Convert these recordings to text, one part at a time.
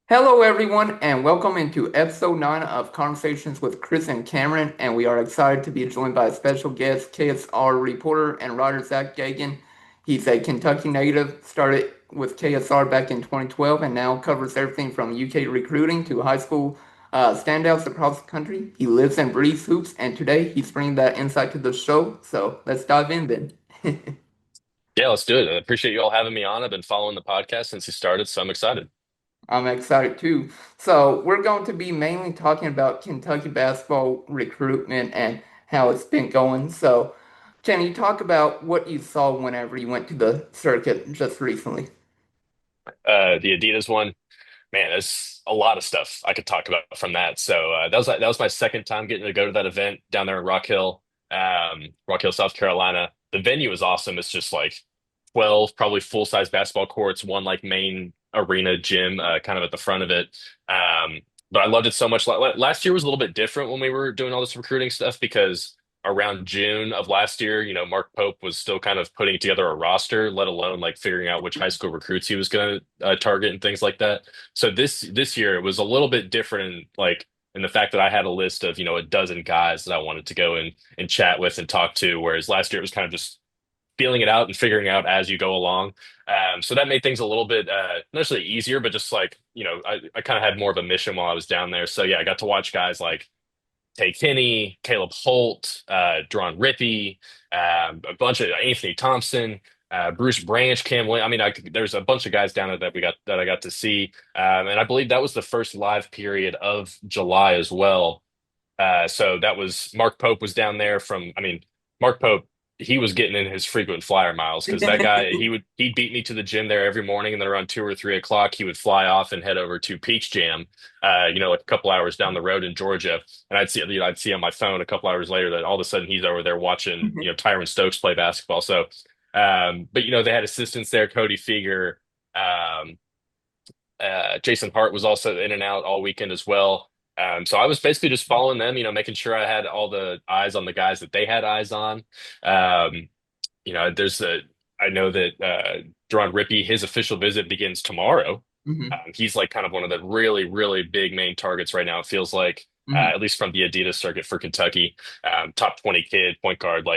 Hello, everyone, and welcome into episode 9 of Conversations with Chris and Cameron. And we are excited to be joined by a special guest, KSR reporter and writer Zack Geoghegan. He's a Kentucky native, started with KSR back in 2012, and now covers everything from UK recruiting to high school standouts across the country. He lives and breathes hoops, and today he's bringing that insight to the show. So let's dive in then. Yeah, let's do it. I appreciate you all having me on. I've been following the podcast since you started, so I'm excited. I'm excited too. So, we're going to be mainly talking about Kentucky basketball recruitment and how it's been going. So, can you talk about what you saw whenever you went to the circuit just recently? The Adidas one, man, there's a lot of stuff I could talk about from that. So that was my second time getting to go to that event down there in Rock Hill, South Carolina. The venue is awesome. It's just like 12 probably full-size basketball courts, one like main arena gym, kind of at the front of it. But I loved it so much. Last year was a little bit different when we were doing all this recruiting stuff because around June of last year, Mark Pope was still kind of putting together a roster, let alone like figuring out which high school recruits he was going to target and things like that. So this year it was a little bit different, like in the fact that I had a list of a dozen guys that I wanted to go and chat with and talk to, whereas last year it was kind of just feeling it out and figuring out as you go along. So that made things a little bit not necessarily easier, but just like I kind of had more of a mission while I was down there. So yeah, I got to watch guys like Tay Kinney, Caleb Holt, Deron Rippey, a bunch of Anthony Thompson, Bruce Branch, Cam Williams. I mean, there's a bunch of guys down there that I got to see, and I believe that was the first live period of July as well. So that was Mark Pope was down there from, I mean, Mark Pope, he was getting in his frequent flyer miles because that guy, he'd beat me to the gym there every morning. And then around 2 or 3 o'clock, he would fly off and head over to Peach Jam, like a couple hours down the road in Georgia. And I'd see on my phone a couple hours later that all of a sudden he's over there watching, Tyran Stokes play basketball. So, but they had assistants there, Cody Feger, um, Jason Hart was also in and out all weekend as well. So I was basically just following them, making sure I had all the eyes on the guys that they had eyes on. Um, there's I know that Deron Rippey, his official visit begins tomorrow. Hmm. He's like kind of one of the really, really big main targets right now. It feels like, Hmm. at least from the Adidas circuit for Kentucky, top 20 kid, point guard.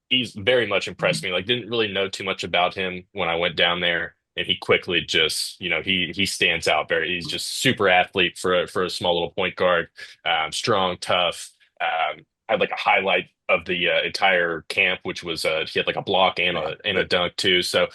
He's very much impressed me. Like, didn't really know too much about him when I went down there. And he quickly just, he stands out very. He's just super athlete for a small little point guard, strong, tough. Had like a highlight of the entire camp, which was he had like a block and a dunk too. So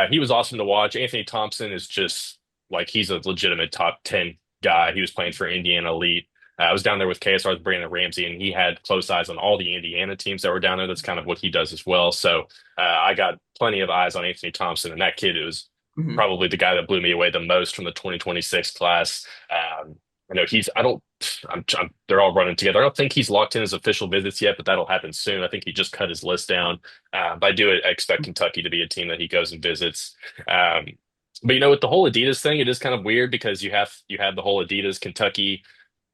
he was awesome to watch. Anthony Thompson is just like he's a legitimate top 10 guy. He was playing for Indiana Elite. I was down there with KSR's Brandon Ramsey, and he had close eyes on all the Indiana teams that were down there. That's kind of what he does as well. So I got plenty of eyes on Anthony Thompson, and that kid is Hmm. probably the guy that blew me away the most from the 2026 class. I know I don't, they're all running together. I don't think he's locked in his official visits yet, but that'll happen soon. I think he just cut his list down. But I do expect Kentucky to be a team that he goes and visits. Um, but with the whole Adidas thing, it is kind of weird because you have the whole Adidas Kentucky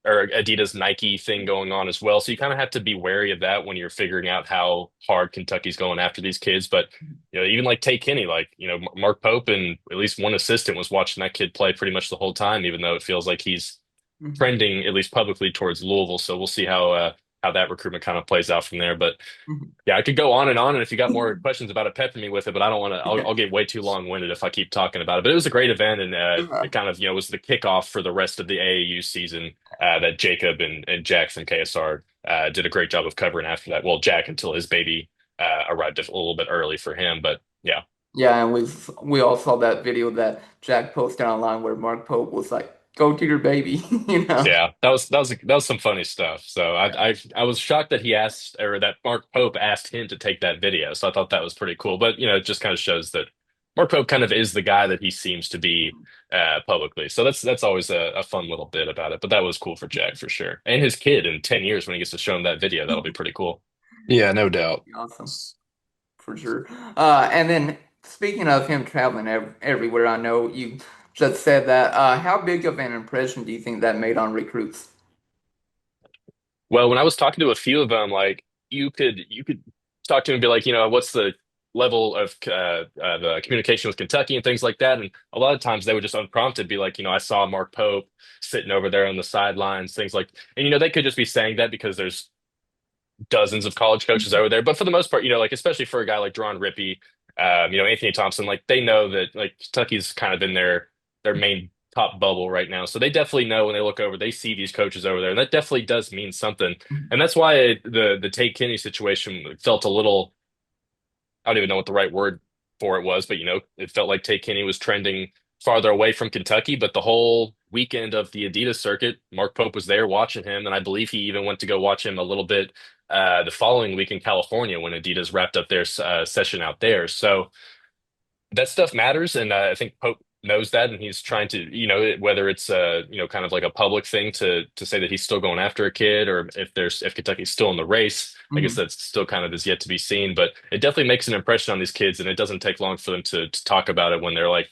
or Adidas Nike thing going on as well. So you kind of have to be wary of that when you're figuring out how hard Kentucky's going after these kids. But even like Tay Kinney, like Mark Pope and at least one assistant was watching that kid play pretty much the whole time, even though it feels like he's Hmm. trending at least publicly towards Louisville. So we'll see how that recruitment kind of plays out from there. But Hmm. yeah, I could go on, and if you got more questions about it, pepper me with it. But I don't want to. I'll get way too long-winded if I keep talking about it. But it was a great event, and it kind of was the kickoff for the rest of the AAU season that Jacob and Jackson KSR did a great job of covering after that. Well, Jack until his baby arrived a little bit early for him, but yeah. Yeah, and we all saw that video that Jack posted online where Mark Pope was like, "Go to your baby," you know. Yeah, that was some funny stuff. So I was shocked that he asked or that Mark Pope asked him to take that video. So I thought that was pretty cool. But it just kind of shows that Mark Pope kind of is the guy that he seems to be publicly. So that's always a fun little bit about it. But that was cool for Jack for sure, and his kid in 10 years when he gets to show him that video, that'll be pretty cool. Yeah, no doubt. Awesome. For sure. And then speaking of him traveling everywhere, I know you just said that. How big of an impression do you think that made on recruits? Well, when I was talking to a few of them, like you could talk to him and be like, what's the level of the communication with Kentucky and things like that. And a lot of times they would just unprompted be like, I saw Mark Pope sitting over there on the sidelines, things like, and they could just be saying that because there's dozens of college coaches over there. But for the most part, like especially for a guy like Deron Rippey, Anthony Thompson, like they know that like Kentucky's kind of in their main top bubble right now. So they definitely know when they look over, they see these coaches over there, and that definitely does mean something. And that's why the Tate Kenny situation felt a little, I don't even know what the right word for it was, but it felt like Tate Kenny was trending farther away from Kentucky. But the whole weekend of the Adidas circuit, Mark Pope was there watching him, and I believe he even went to go watch him a little bit the following week in California when Adidas wrapped up their session out there. So that stuff matters, and I think Pope knows that, and he's trying to, whether it's kind of like a public thing to say that he's still going after a kid, or if Kentucky's still in the race. I guess Mhm. that's still kind of is yet to be seen, but it definitely makes an impression on these kids, and it doesn't take long for them to talk about it when they're like,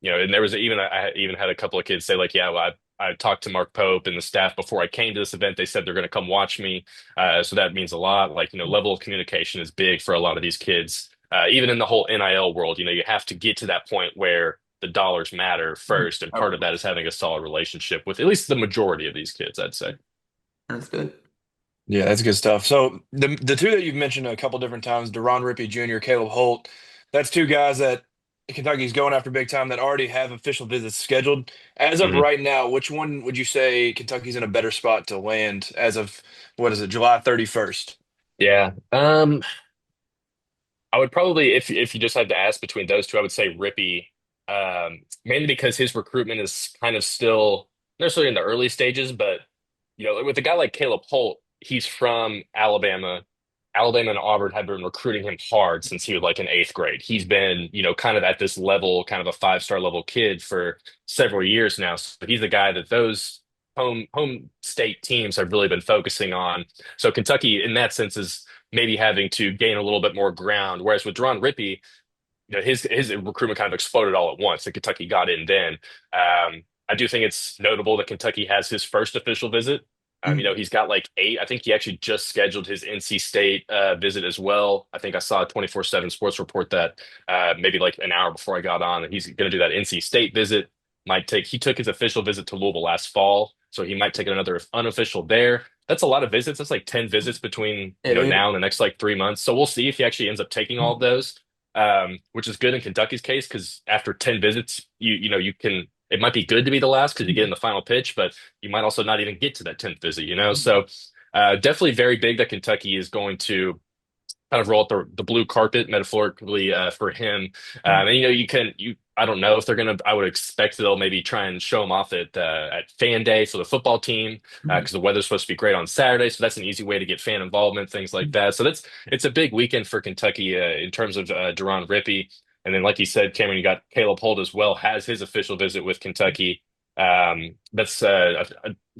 and there was even I even had a couple of kids say like, yeah, well, I talked to Mark Pope and the staff before I came to this event. They said they're going to come watch me, so that means a lot. Like, level of communication is big for a lot of these kids. Even in the whole NIL world, you have to get to that point where the dollars matter first, and Of part of that is course. having a solid relationship with at least the majority of these kids, I'd say. Understood. Yeah, that's good stuff. So the two that you've mentioned a couple different times, Deron Rippey Jr., Caleb Holt, that's two guys that Kentucky's going after big time that already have official visits scheduled. As of Mhm. right now, which one would you say Kentucky's in a better spot to land as of what is it, July 31st? Yeah. I would probably, if you just had to ask between those two, I would say Rippy, mainly because his recruitment is kind of still not necessarily in the early stages, but with a guy like Caleb Holt, he's from Alabama. Alabama and Auburn have been recruiting him hard since he was like in eighth grade. He's been, kind of at this level, kind of a five-star level kid for several years now. So he's the guy that those home state teams have really been focusing on. So Kentucky, in that sense, is maybe having to gain a little bit more ground. Whereas with Deron Rippey, his recruitment kind of exploded all at once, and Kentucky got in then. I do think it's notable that Kentucky has his first official visit. Mhm. He's got like eight. I think he actually just scheduled his NC State visit as well. I think I saw a 24/7 Sports report that maybe like an hour before I got on that he's going to do that NC State visit. He took his official visit to Louisville last fall, so he might take another unofficial there. That's a lot of visits. That's like 10 visits between, It is. now and the next like 3 months. So we'll see if he actually ends up taking all of those, which is good in Kentucky's case because after 10 visits, you can, it might be good to be the last because you get in the final pitch, but you might also not even get to that 10th visit. So definitely very big that Kentucky is going to kind of roll out the blue carpet metaphorically for him. And I don't know if they're gonna. I would expect they'll maybe try and show him off at Fan Day for the football team because the weather's supposed to be great on Saturday, so that's an easy way to get fan involvement, things like that. So it's a big weekend for Kentucky in terms of Deron Rippey. And then, like you said, Cameron, you got Caleb Holt as well, has his official visit with Kentucky. That's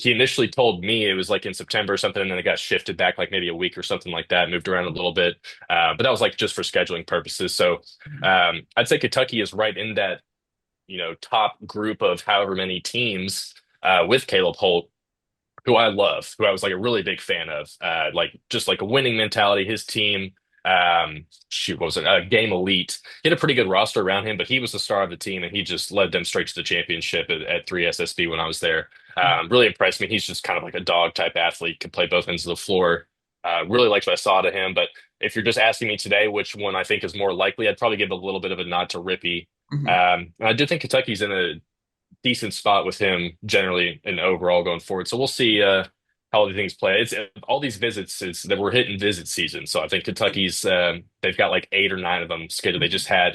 he initially told me it was like in September or something, and then it got shifted back like maybe a week or something like that, moved around a little bit. But that was like just for scheduling purposes. So I'd say Kentucky is right in that, top group of however many teams with Caleb Holt, who I love, who I was like a really big fan of, like just like a winning mentality. His team, shoot, what was it? Game Elite. He had a pretty good roster around him, but he was the star of the team, and he just led them straight to the championship at 3 SSB when I was there. Really impressed me. He's just kind of like a dog type athlete, could play both ends of the floor. Really liked what I saw to him. But if you're just asking me today which one I think is more likely, I'd probably give a little bit of a nod to Rippy. I do think Kentucky's in a decent spot with him generally and overall going forward. So we'll see how the things play. It's all these visits is that we're hitting visit season. So I think Kentucky's they've got like 8 or 9 of them scheduled. They just had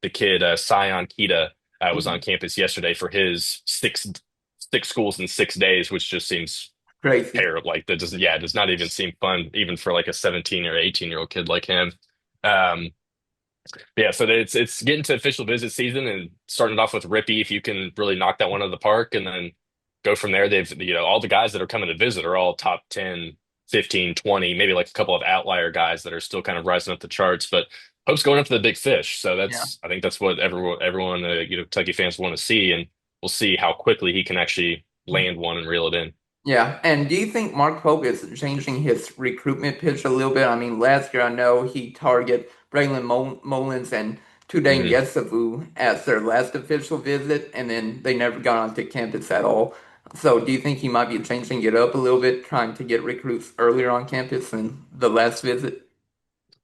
the kid Sion Kita was on campus yesterday for his six schools in 6 days, which just seems Crazy. terrible. Like that does not even seem fun even for like a 17 or 18-year-old kid like him. Um, yeah, so it's getting to official visit season and starting off with Rippy if you can really knock that one out of the park and then go from there. They've, all the guys that are coming to visit are all top 10, 15, 20, maybe like a couple of outlier guys that are still kind of rising up the charts, but Hope's going after the big fish. So Yeah. I think that's what everyone Kentucky fans want to see, and we'll see how quickly he can actually land one and reel it in. Yeah, and do you think Mark Pope is changing his recruitment pitch a little bit? I mean, last year I know he targeted Braylon Mullins and Tudane Mhm. Yesavu as their last official visit, and then they never got onto campus at all. So do you think he might be changing it up a little bit, trying to get recruits earlier on campus than the last visit?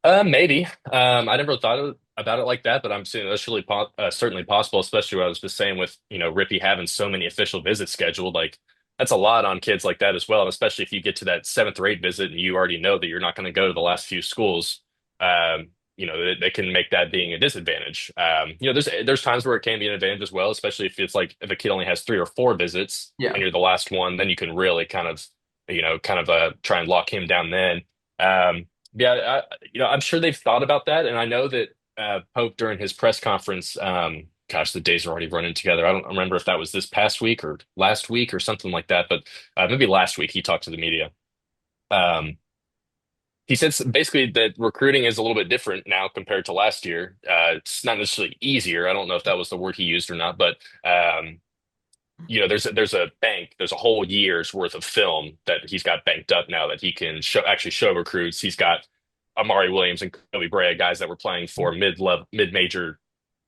Maybe. I never about it like that, but I'm saying that's really certainly possible, especially what I was just saying with, Rippy having so many official visits scheduled. Like, that's a lot on kids like that as well. And especially if you get to that seventh or eighth visit and you already know that you're not going to go to the last few schools, they can make that being a disadvantage. There's times where it can be an advantage as well, especially if it's like if a kid only has three or four visits and Yeah. you're the last one, then you can really kind of try and lock him down then. Yeah, I'm sure they've thought about that, and I know that Pope during his press conference, gosh, the days are already running together. I don't remember if that was this past week or last week or something like that, but maybe last week he talked to the media. Um, he said basically that recruiting is a little bit different now compared to last year. It's not necessarily easier. I don't know if that was the word he used or not, but there's a whole year's worth of film that he's got banked up now that he can show recruits. He's got Amari Williams and Kobe Brea, guys that were playing for mid-major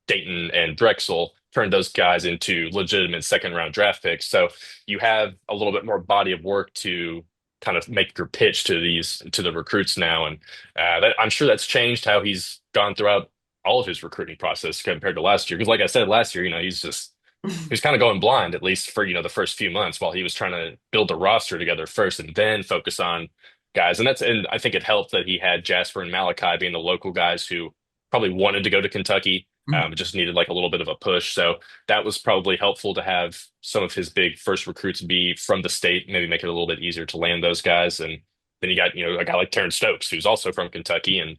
Dayton and Drexel, turned those guys into legitimate second round draft picks. So you have a little bit more body of work to kind of make your pitch to the recruits now, and I'm sure that's changed how he's gone throughout all of his recruiting process compared to last year. Because, like I said, last year, he was kind of going blind, at least for, the first few months while he was trying to build the roster together first and then focus on guys. And I think it helped that he had Jasper and Malachi being the local guys who probably wanted to go to Kentucky, just needed like a little bit of a push. So that was probably helpful to have some of his big first recruits be from the state, maybe make it a little bit easier to land those guys. And then you got, a guy like Tyran Stokes, who's also from Kentucky, and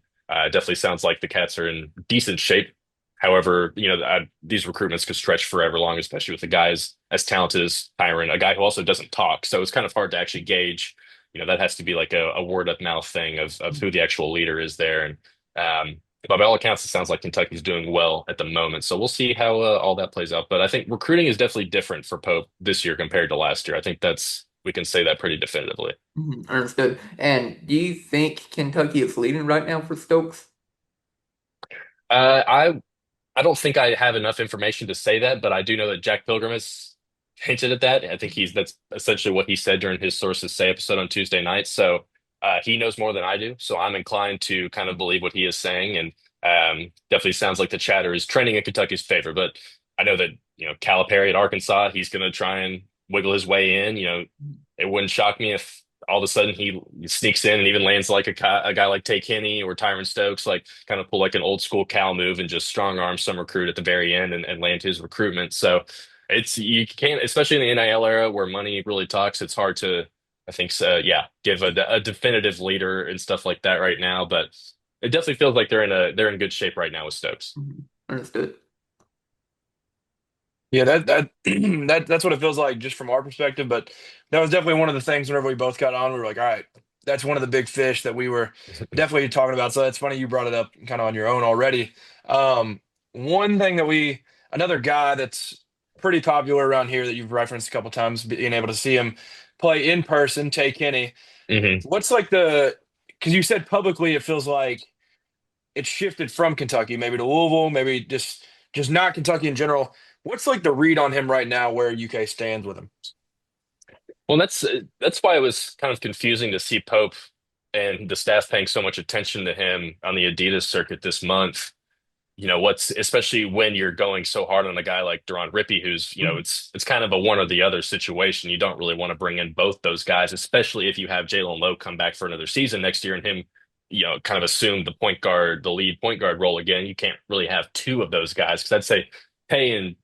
definitely sounds like the Cats are in decent shape. However, these recruitments could stretch forever long, especially with the guys as talented as Tyron, a guy who also doesn't talk. So it's kind of hard to actually gauge. That has to be like a word of mouth thing of who the actual leader is there. And by all accounts, it sounds like Kentucky's doing well at the moment. So we'll see how all that plays out. But I think recruiting is definitely different for Pope this year compared to last year. I think we can say that pretty definitively. Understood. And do you think Kentucky is leading right now for Stokes? I don't think I have enough information to say that, but I do know that Jack Pilgrim has hinted at that. I think that's essentially what he said during his Sources Say episode on Tuesday night. So he knows more than I do. So I'm inclined to kind of believe what he is saying, and definitely sounds like the chatter is trending in Kentucky's favor. But I know that Calipari at Arkansas, he's going to try and wiggle his way in. It wouldn't shock me if all of a sudden he sneaks in and even lands like a guy like Tay Kenny or Tyron Stokes, like kind of pull like an old school Cal move and just strong arm some recruit at the very end and land his recruitment. So you can't, especially in the NIL era where money really talks, it's hard to, I think, so, yeah, give a definitive leader and stuff like that right now. But it definitely feels like they're in good shape right now with Stokes. Understood. Yeah, that's what it feels like just from our perspective. But that was definitely one of the things whenever we both got on, we were like, all right, that's one of the big fish that we were definitely talking about. So that's funny you brought it up kind of on your own already. One thing another guy that's pretty popular around here that you've referenced a couple times, being able to see him play in person, Tay Kenny. Hmm. What's like because you said publicly it feels like it's shifted from Kentucky, maybe to Louisville, maybe just not Kentucky in general. What's like the read on him right now where UK stands with him? Well, that's why it was kind of confusing to see Pope and the staff paying so much attention to him on the Adidas circuit this month. What's especially when you're going so hard on a guy like Deron Rippey, who's it's kind of a one or the other situation. You don't really want to bring in both those guys, especially if you have Jalen Lowe come back for another season next year and him, kind of assume the lead point guard role again. You can't really have two of those guys because I'd say Pay and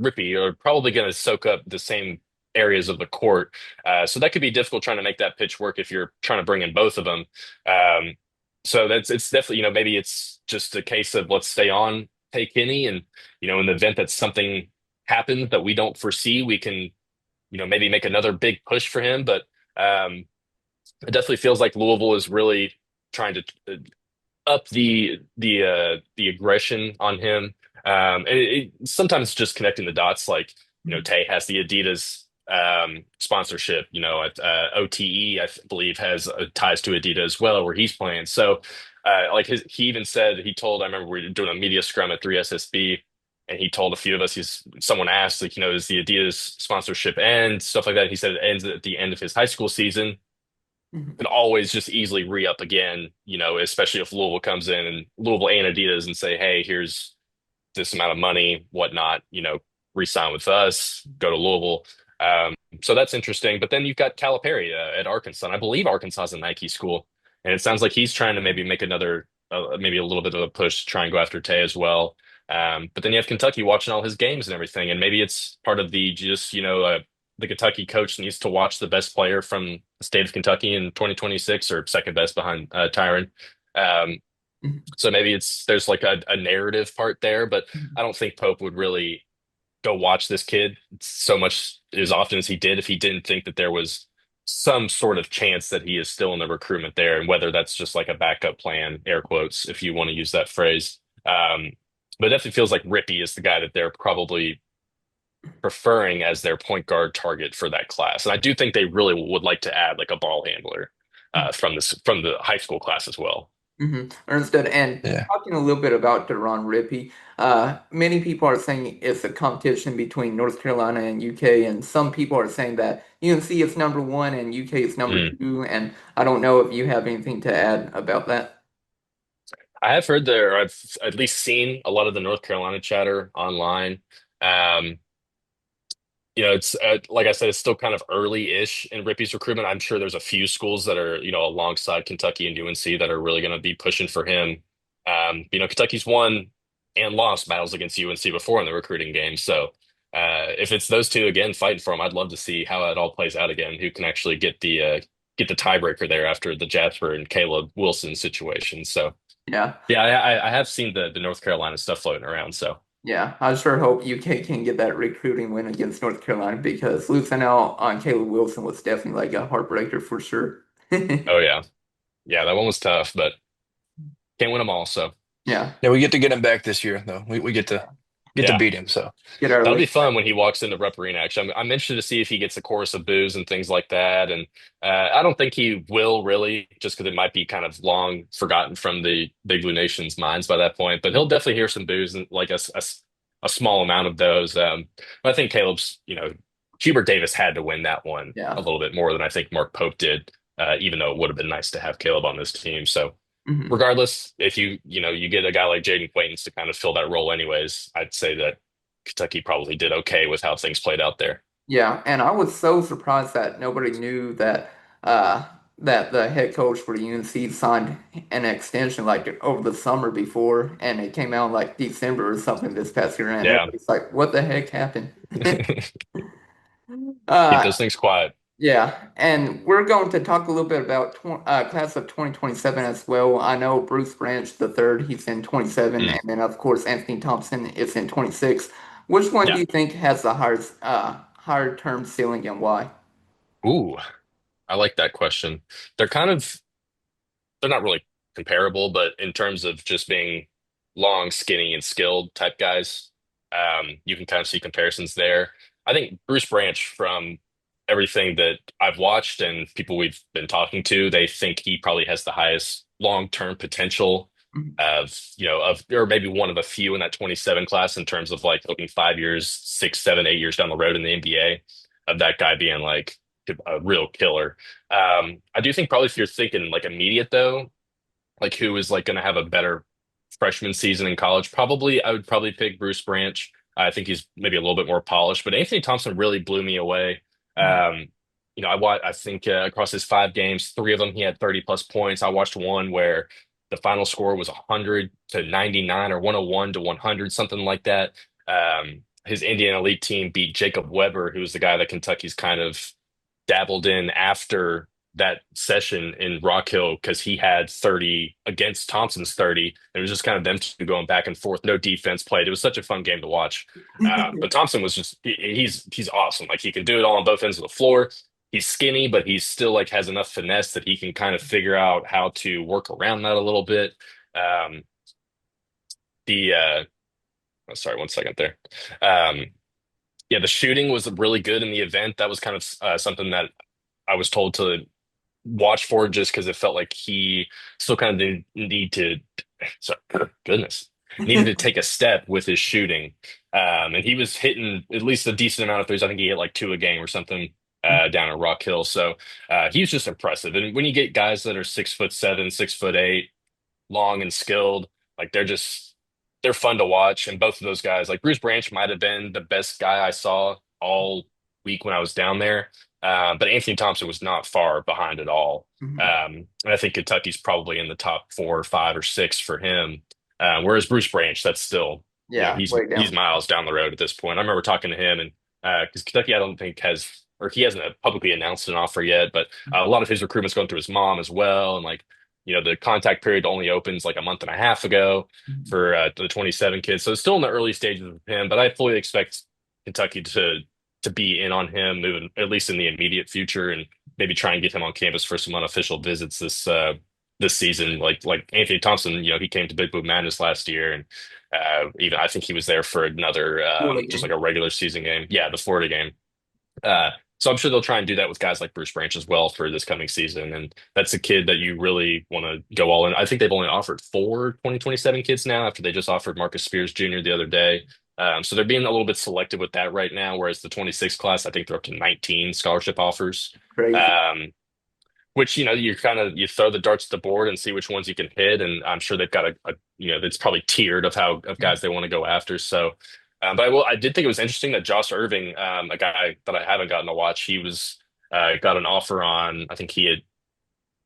Rippy are probably going to soak up the same areas of the court. So that could be difficult trying to make that pitch work if you're trying to bring in both of them. So it's definitely, maybe it's just a case of let's stay on Tay Kenny and, in the event that something happens that we don't foresee, we can, maybe make another big push for him. But it definitely feels like Louisville is really trying to up the aggression on him. And sometimes just connecting the dots, like Tay has the Adidas sponsorship. At OTE, believe has ties to Adidas as well, where he's playing. So, he even said he told. I remember we were doing a media scrum at 3SSB, and he told a few of us. Someone asked, like, does the Adidas sponsorship end, stuff like that. He said it ends at the end of his high school season. Mhm. Could always just easily re-up again, especially if Louisville comes in and Louisville and Adidas and say, hey, here's this amount of money, whatnot, re-sign with us, go to Louisville. So that's interesting. But then you've got Calipari at Arkansas. And I believe Arkansas is a Nike school. And it sounds like he's trying to maybe make maybe a little bit of a push to try and go after Tay as well. But then you have Kentucky watching all his games and everything. And maybe it's part of the Kentucky coach needs to watch the best player from the state of Kentucky in 2026 or second best behind Tyran. Um, so maybe there's like a narrative part there, but I don't think Pope would really go watch this kid so much as often as he did if he didn't think that there was some sort of chance that he is still in the recruitment there, and whether that's just like a backup plan, air quotes, if you want to use that phrase. But it definitely feels like Rippy is the guy that they're probably preferring as their point guard target for that class. And I do think they really would like to add like a ball handler from the high school class as well. Understood. And Yeah. talking a little bit about Deron Rippey, many people are saying it's a competition between North Carolina and UK, and some people are saying that UNC is number one and UK is number Mm. two. And I don't know if you have anything to add about that. I have heard there, I've at least seen a lot of the North Carolina chatter online. Um, it's like I said, it's still kind of early-ish in Rippey's recruitment. I'm sure there's a few schools that are, alongside Kentucky and UNC that are really going to be pushing for him. Kentucky's won and lost battles against UNC before in the recruiting game. So if it's those two again fighting for him, I'd love to see how it all plays out again. Who can actually get the tiebreaker there after the Jasper and Caleb Wilson situation? So Yeah. yeah, I have seen the North Carolina stuff floating around. So Yeah. I sure hope UK can get that recruiting win against North Carolina because losing out on Caleb Wilson was definitely like a heartbreaker for sure. oh yeah, that one was tough, but can't win them all. So. Yeah. Yeah, we get to get him back this year, though. We get to Yeah, beat him. So Get our that'll be link fun when he walks into Rep Arena. Actually, I'm interested to see if he gets a chorus of boos and things like that. And I don't think he will really, just because it might be kind of long forgotten from the Big Blue Nation's minds by that point. But he'll definitely hear some boos and like a small amount of those. But I think Hubert Davis had to win that one a Yeah. little bit more than I think Mark Pope did, even though it would have been nice to have Caleb on this team. So Mhm. regardless, if you get a guy like Jaden Quaintance to kind of fill that role anyways, I'd say that Kentucky probably did okay with how things played out there. Yeah, and I was so surprised that nobody knew that the head coach for UNC signed an extension like over the summer before, and it came out like December or something this past year, and Yeah. everybody's like, "What the heck happened?" Keep Uh, those things quiet. yeah, and we're going to talk a little bit about class of 2027 as well. I know Bruce Branch the third, he's in 27, Mm. and then of course Anthony Thompson is in 26. Which one do Yeah. you think has the higher term ceiling and why? Ooh, I like that question. They're kind of they're not really comparable, but in terms of just being long, skinny, and skilled type guys, you can kind of see comparisons there. I think Bruce Branch, from everything that I've watched and people we've been talking to, they think he probably has the highest long-term potential or maybe one of a few in that 27 class in terms of like looking 5 years, 6, 7, 8 years down the road in the NBA of that guy being like a real killer. I do think probably if you're thinking like immediate though, like who is like going to have a better freshman season in college, probably I would probably pick Bruce Branch. I think he's maybe a little bit more polished, but Anthony Thompson really blew me away. Um, I think across his 5 games, 3 of them he had 30 plus points. I watched one where the final score was 100 to 99 or 101 to 100, something like that. His Indiana Elite team beat Jacob Weber, who was the guy that Kentucky's kind of dabbled in after that session in Rock Hill because he had 30 against Thompson's 30. It was just kind of them two going back and forth. No defense played. It was such a fun game to watch. But Thompson was just he's awesome. Like he can do it all on both ends of the floor. He's skinny, but he's still like has enough finesse that he can kind of figure out how to work around that a little bit. Um, the sorry, one second there. Um, Yeah, the shooting was really good in the event. That was kind of something that I was told to watch for just because it felt like he still kind of did need to, sorry, goodness, needed to take a step with his shooting. And he was hitting at least a decent amount of threes. I think he hit like two a game or something down at Rock Hill. So he was just impressive. And when you get guys that are 6'7", 6'8", long and skilled. Like they're fun to watch. And both of those guys, like Bruce Branch might have been the best guy I saw all week when I was down there. But Anthony Thompson was not far behind at all. Mhm. And I think Kentucky's probably in the top 4 or 5 or 6 for him. Whereas Bruce Branch, that's still, Yeah, he's way he's down. miles down the road at this point. I remember talking to him and because Kentucky, I don't think has or he hasn't publicly announced an offer yet, but a lot of his recruitment's going through his mom as well, and like the contact period only opens like a month and a half ago Mhm. for the 27 kids. So it's still in the early stages of him, but I fully expect Kentucky to be in on him moving at least in the immediate future and maybe try and get him on campus for some unofficial visits this season. Like Anthony Thompson, he came to Big Blue Madness last year and even I think he was there for another Florida just like game. a regular season game. Yeah, the Florida game. So I'm sure they'll try and do that with guys like Bruce Branch as well for this coming season. And that's a kid that you really want to go all in. I think they've only offered 4 2027 kids now after they just offered Marcus Spears Jr. the other day. So they're being a little bit selective with that right now, whereas the 26 class, I think they're up to 19 scholarship offers. Crazy. Um, which you throw the darts at the board and see which ones you can hit, and I'm sure they've got it's probably tiered of guys they want to go after. So, but I did think it was interesting that Josh Irving, a guy that I haven't gotten to watch, he was got an offer on. I think he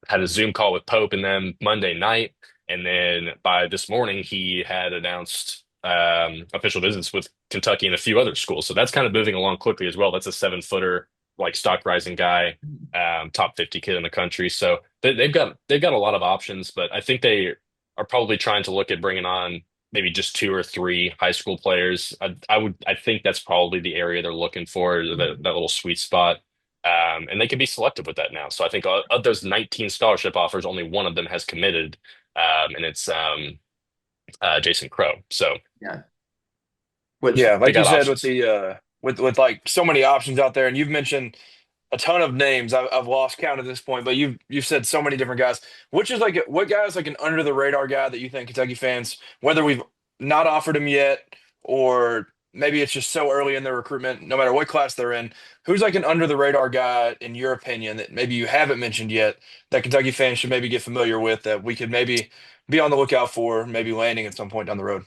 had a Zoom call with Pope and them Monday night, and then by this morning he had announced official visits with Kentucky and a few other schools. So that's kind of moving along quickly as well. That's a 7 footer, like stock rising guy, top 50 kid in the country. So they've got a lot of options, but I think they are probably trying to look at bringing on maybe just 2 or 3 high school players. I think that's probably the area they're looking for, that little sweet spot. And they can be selective with that now. So I think of those 19 scholarship offers, only one of them has committed, and it's Jason Crow. So Yeah. Which Yeah, they like you got said, with options. the with like so many options out there, and you've mentioned a ton of names. I've lost count at this point, but you've said so many different guys. Which is like what guy is like an under the radar guy that you think Kentucky fans, whether we've not offered him yet or maybe it's just so early in their recruitment, no matter what class they're in, who's like an under the radar guy in your opinion that maybe you haven't mentioned yet that Kentucky fans should maybe get familiar with that we could maybe be on the lookout for, maybe landing at some point down the road.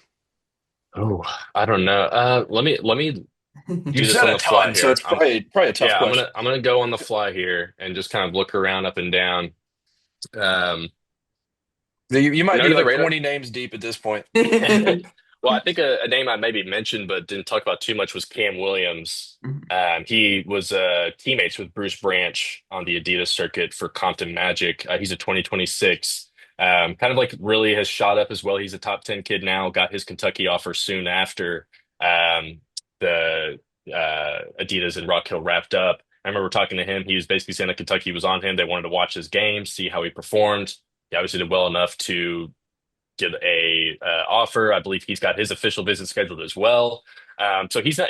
Oh, I don't know. Let me do You've this said on a the fly ton, so here. it's probably a tough Yeah, I'm question. gonna I'm gonna go on the fly here and just kind of look around up and down. Um, You an might be under the like radar. 20 names deep at this point. Well, I think a name I maybe mentioned but didn't talk about too much was Cam Williams. He was teammates with Bruce Branch on the Adidas circuit for Compton Magic. He's a 2026. Kind of like really has shot up as well. He's a top 10 kid now, got his Kentucky offer soon after the Adidas and Rock Hill wrapped up. I remember talking to him. He was basically saying that Kentucky was on him. They wanted to watch his game, see how he performed. He obviously did well enough to get a offer. I believe he's got his official visit scheduled as well. So he's a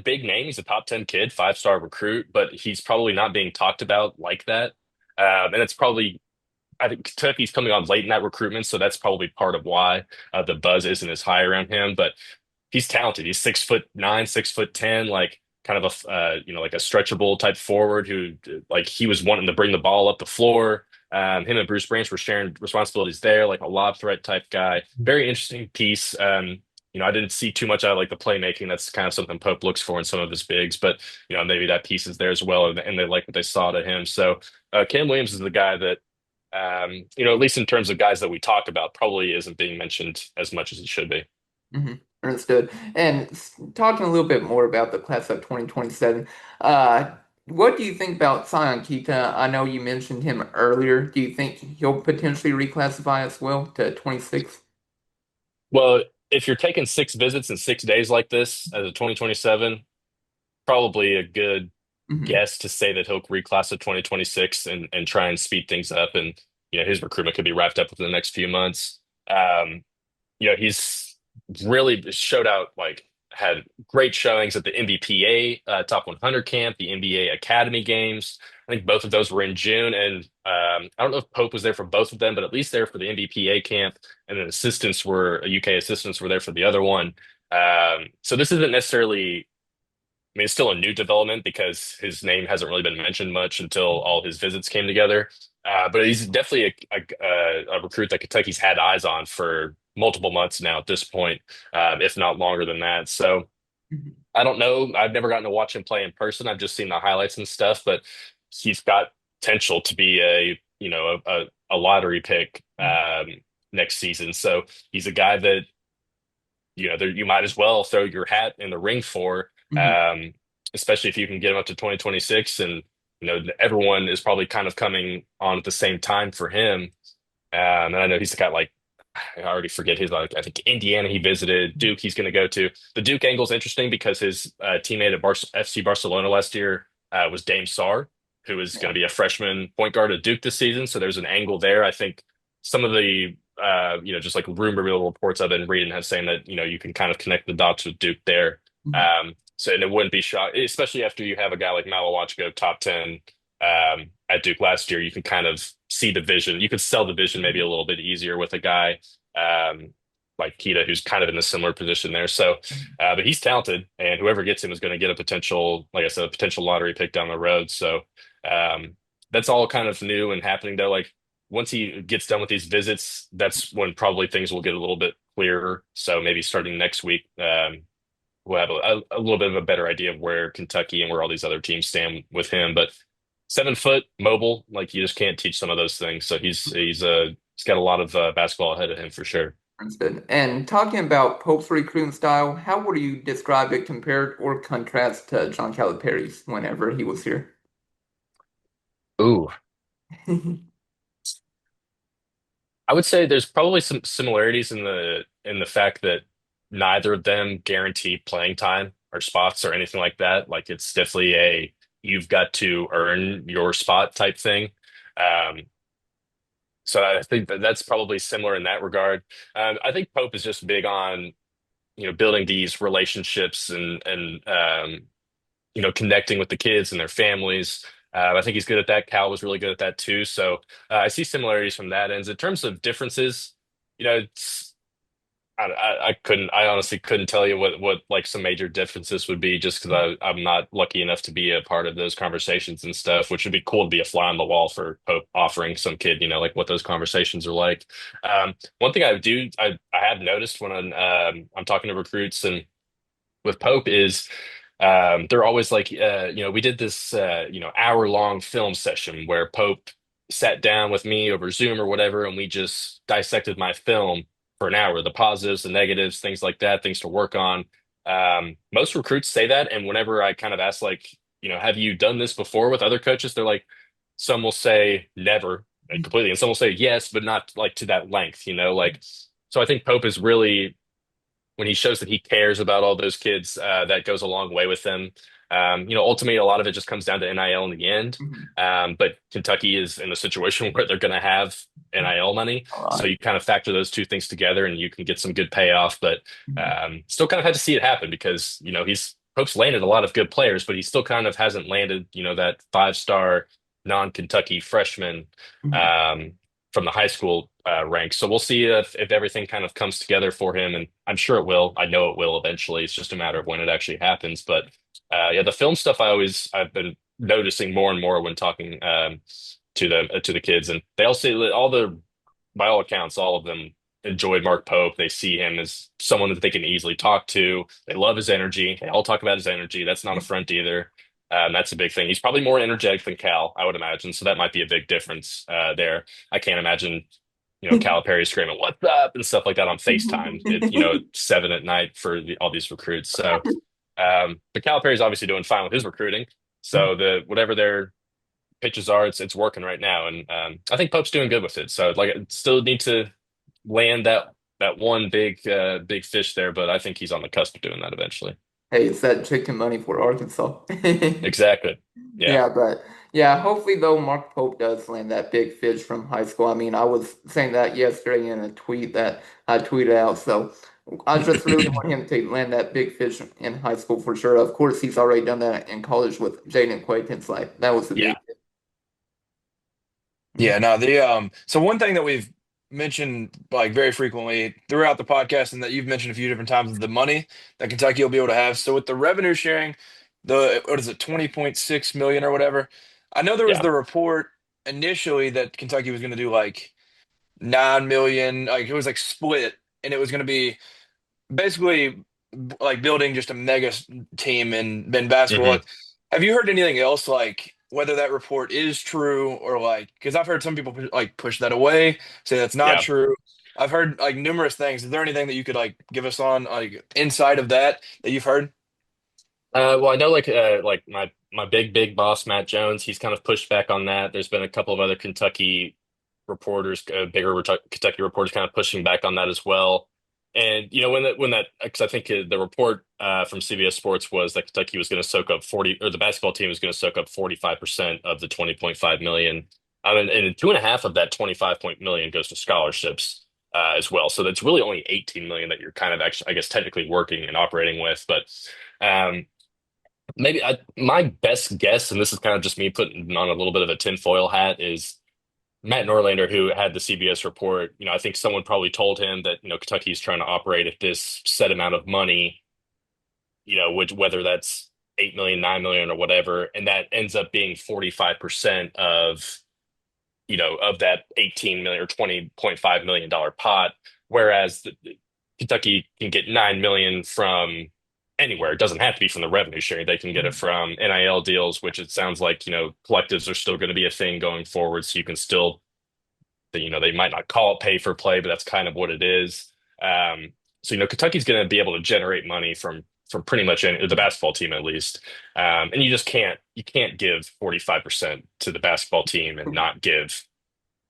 big name. He's a top 10 kid, 5-star recruit, but he's probably not being talked about like that. And it's probably I think Kentucky's coming on late in that recruitment, so that's probably part of why the buzz isn't as high around him. But he's talented. He's 6'9", 6'10", like kind of like a stretchable type forward who like he was wanting to bring the ball up the floor. Him and Bruce Branch were sharing responsibilities there, like a lob threat type guy. Very interesting piece. I didn't see too much out of like the playmaking. That's kind of something Pope looks for in some of his bigs, but maybe that piece is there as well, and they like what they saw to him. So Cam Williams is the guy that at least in terms of guys that we talk about, probably isn't being mentioned as much as it should be. Understood. And talking a little bit more about the class of 2027, what do you think about Sionita? I know you mentioned him earlier. Do you think he'll potentially reclassify as well to 26? Well, if you're taking 6 visits in 6 days like this as a 2027, probably a good Hmm. guess to say that he'll reclass to 2026 and try and speed things up. And, his recruitment could be wrapped up within the next few months. He's really showed out like had great showings at the NBPA Top 100 camp, the NBA Academy Games. I think both of those were in June, and I don't know if Pope was there for both of them, but at least there for the NBPA camp, and then UK assistants were there for the other one. So this isn't necessarily, I mean, it's still a new development because his name hasn't really been mentioned much until all his visits came together. But he's definitely a recruit that Kentucky's had eyes on for multiple months now at this point, if not longer than that. So Mhm. I don't know. I've never gotten to watch him play in person. I've just seen the highlights and stuff, but he's got potential to be a lottery pick next season. So he's a guy that you might as well throw your hat in the ring for, Mhm. um, especially if you can get him up to 2026. And, everyone is probably kind of coming on at the same time for him. And I know he's got like, I already forget his, like, I think Indiana he visited, Duke he's going to go to. The Duke angle's interesting because his teammate at FC Barcelona last year was Dame Sarr, who is going Yeah. to be a freshman point guard at Duke this season. So there's an angle there. I think some of the just like rumor mill reports I've been reading have saying that you can kind of connect the dots with Duke there. Mhm. So and it wouldn't be shocked, especially after you have a guy like Malawach go top 10 at Duke last year. You can kind of see the vision. You could sell the vision maybe a little bit easier with a guy um, like Kita, who's kind of in a similar position there. So, but he's talented, and whoever gets him is going to get a potential, like I said, a potential lottery pick down the road. So um, that's all kind of new and happening though. Like once he gets done with these visits, that's when probably things will get a little bit clearer. So maybe starting next week, we'll have a little bit of a better idea of where Kentucky and where all these other teams stand with him. But 7 foot, mobile, like you just can't teach some of those things. So he's got a lot of basketball ahead of him for sure. Understood. And talking about Pope's recruiting style, how would you describe it compared or contrast to John Calipari's whenever he was here? Ooh, I would say there's probably some similarities in the fact that neither of them guarantee playing time or spots or anything like that. Like it's definitely a you've got to earn your spot type thing. Um, so I think that's probably similar in that regard. I think Pope is just big on building these relationships and connecting with the kids and their families. I think he's good at that. Cal was really good at that too. So I see similarities from that end. In terms of differences, it's I honestly couldn't tell you what like some major differences would be just because I'm not lucky enough to be a part of those conversations and stuff, which would be cool to be a fly on the wall for Pope offering some kid, like what those conversations are like. One thing I have noticed when I'm talking to recruits and with Pope is they're always like, we did this, hour long film session where Pope sat down with me over Zoom or whatever, and we just dissected my film for an hour, the positives, the negatives, things like that, things to work on. Most recruits say that, and whenever I kind of ask, like, have you done this before with other coaches? They're like, some will say never, like, completely, and some will say yes, but not like to that length, like. So I think Pope is really when he shows that he cares about all those kids, that goes a long way with them. Ultimately, a lot of it just comes down to NIL in the end. Mhm. But Kentucky is in a situation where they're going to have NIL money. A So lot. you kind of factor those two things together and you can get some good payoff. But Mhm. still kind of had to see it happen because, Pope's landed a lot of good players, but he still kind of hasn't landed, that 5-star non-Kentucky freshman Mhm. um, from the high school ranks. So we'll see if everything kind of comes together for him, and I'm sure it will. I know it will eventually. It's just a matter of when it actually happens. But yeah, the film stuff I've been noticing more and more when talking to the kids, and they all say that by all accounts, all of them enjoy Mark Pope. They see him as someone that they can easily talk to. They love his energy. They all talk about his energy. That's not a front either. That's a big thing. He's probably more energetic than Cal, I would imagine. So that might be a big difference there. I can't imagine, Calipari screaming "What's up" and stuff like that on FaceTime at 7 at night for all these recruits. So, but Calipari's obviously doing fine with his recruiting. So whatever their pitches are, it's working right now, and I think Pope's doing good with it. So like, still need to land that one big fish there, but I think he's on the cusp of doing that eventually. Hey, it's that chicken money for Arkansas. Exactly. Yeah. Yeah, but yeah, hopefully though Mark Pope does land that big fish from high school. I mean, I was saying that yesterday in a tweet that I tweeted out. So I just really want him to land that big fish in high school for sure. Of course, he's already done that in college with Jaden Quaken's like that was the Yeah. big. Yeah, no, so one thing that we've mentioned like very frequently throughout the podcast and that you've mentioned a few different times is the money that Kentucky will be able to have. So with the revenue sharing, the what is it, 20.6 million or whatever. I know there was Yeah. the report initially that Kentucky was going to do like 9 million, like it was like split and it was going to be basically like building just a mega team in basketball. Hmm. Like, have you heard anything else like whether that report is true or like because I've heard some people like push that away, say that's not Yeah. true. I've heard like numerous things. Is there anything that you could like give us on like inside of that you've heard? Well, I know like my big boss Matt Jones, he's kind of pushed back on that. There's been a couple of other Kentucky reporters, Kentucky reporters, kind of pushing back on that as well. And when that because I think the report from CBS Sports was that Kentucky was going to soak up 40, or the basketball team was going to soak up 45% of the 20.5 million. I mean, and two and a half of that 25 point million goes to scholarships as well. So that's really only 18 million that you're kind of actually, I guess, technically working and operating with, but. Um, my best guess, and this is kind of just me putting on a little bit of a tinfoil hat, is Matt Norlander, who had the CBS report. I think someone probably told him that Kentucky is trying to operate at this set amount of money. Which whether that's 8 million, 9 million, or whatever, and that ends up being 45% of that 18 million or $20.5 million pot, whereas Kentucky can get 9 million from anywhere. It doesn't have to be from the revenue sharing. They can get it from NIL deals, which it sounds like, collectives are still going to be a thing going forward. So you can still, they might not call it pay for play, but that's kind of what it is. So, Kentucky's going to be able to generate money from pretty much the basketball team at least. And you can't give 45% to the basketball team and not give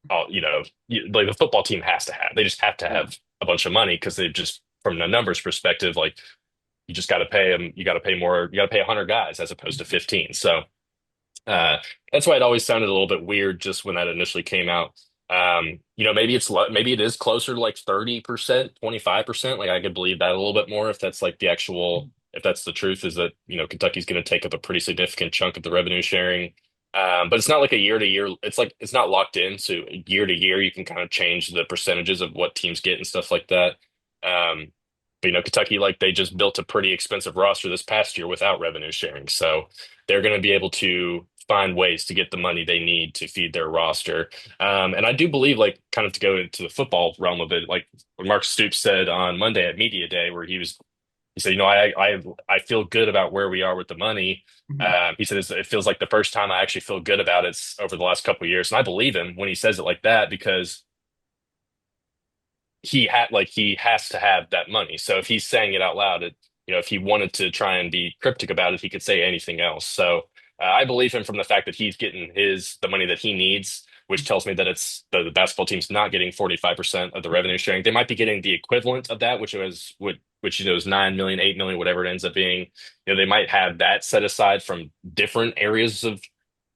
all, like the football team they just have to Yeah. have a bunch of money because they just, from a numbers perspective, like you just got to pay them. You got to pay more. You got to pay 100 guys as opposed to 15. So uh, that's why it always sounded a little bit weird just when that initially came out. Maybe it is closer to like 30%, 25%. Like I could believe that a little bit more if that's like the actual, if that's the truth, is that Kentucky's going to take up a pretty significant chunk of the revenue sharing. But it's not like a year to year. It's like it's not locked in. So year to year, you can kind of change the percentages of what teams get and stuff like that. But Kentucky, like they just built a pretty expensive roster this past year without revenue sharing. So they're going to be able to find ways to get the money they need to feed their roster. And I do believe, like, kind of to go into the football realm of it, like what Mark Stoops said on Monday at Media Day, where he said, I feel good about where we are with the money. Mhm. He said it feels like the first time I actually feel good about it over the last couple of years, and I believe him when he says it like that because he has to have that money. So if he's saying it out loud, if he wanted to try and be cryptic about it, he could say anything else. So I believe him from the fact that he's getting the money that he needs, which tells me that it's the basketball team's not getting 45% of the revenue sharing. They might be getting the equivalent of that, which is 9 million, 8 million, whatever it ends up being. They might have that set aside from different areas